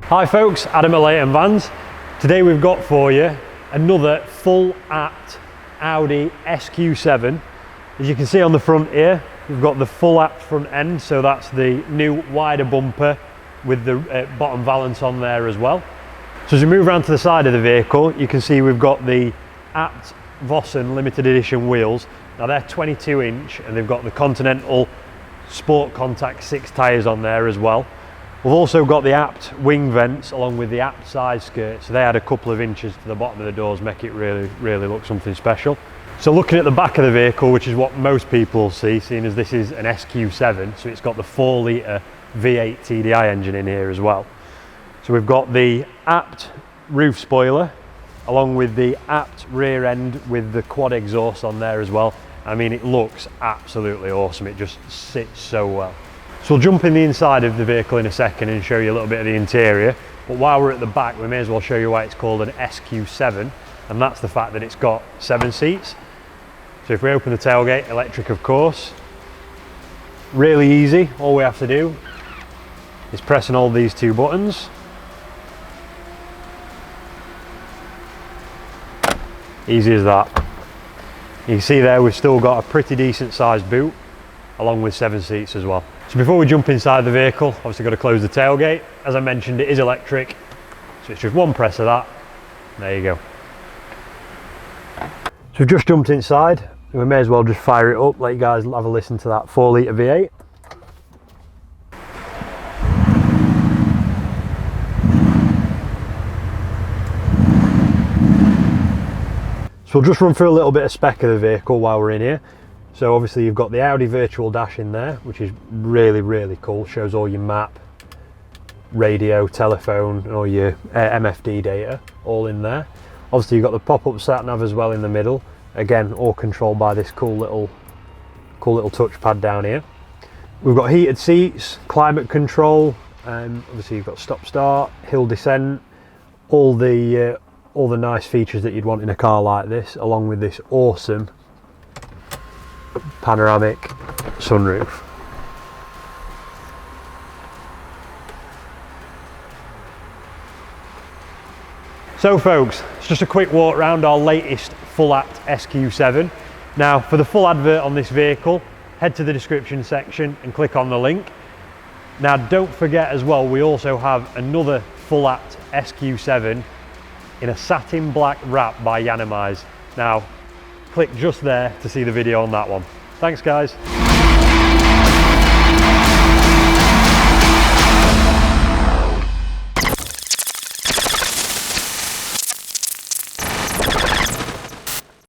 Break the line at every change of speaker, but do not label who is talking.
Hi folks, Adam at LEIGHTON Vans. Today we've got for you another full apt Audi SQ7. As you can see on the front here, we've got the full apt front end, so that's the new wider bumper with the bottom valance on there as well. So as we move around to the side of the vehicle, you can see we've got the apt Vossen limited edition wheels. Now they're 22 inch and they've got the Continental Sport Contact 6 tyres on there as well. We've also got the apt wing vents along with the apt side skirt, so they add a couple of inches to the bottom of the doors, make it really look something special. So looking at the back of the vehicle, which is what most people see, seeing as this is an SQ7, so it's got the 4 litre V8 TDI engine in here as well. So we've got the apt roof spoiler along with the apt rear end with the quad exhaust on there as well. I mean, it looks absolutely awesome, it just sits so well. So we'll jump in the inside of the vehicle in a second and show you a little bit of the interior, but while we're at the back we may as well show you why it's called an SQ7, and that's the fact that it's got 7 seats. So if we open the tailgate, electric of course, really easy. All we have to do is press and hold these 2 buttons. Easy as that. You can see there we've still got a pretty decent sized boot along with 7 seats as well. So before we jump inside the vehicle, obviously got to close the tailgate. As I mentioned, it is electric, so it's just one press of that. There you go. So we've just jumped inside, and we may as well just fire it up, let you guys have a listen to that 4 litre V8. So we'll just run through a little bit of spec of the vehicle while we're in here. So obviously you've got the Audi virtual dash in there, which is really cool. Shows all your map, radio, telephone, and all your MFD data all in there. Obviously you've got the pop-up sat nav as well in the middle. Again, all controlled by this cool little touchpad down here. We've got heated seats, climate control, obviously you've got stop start, hill descent, all the nice features that you'd want in a car like this, along with this awesome panoramic sunroof. So folks, it's just a quick walk around our latest full apt SQ7. Now for the full advert on this vehicle, head to the description section and click on the link. Now don't forget as well, we also have another full apt SQ7 in a satin black wrap by Yanamize. Now click just there to see the video on that one. Thanks guys.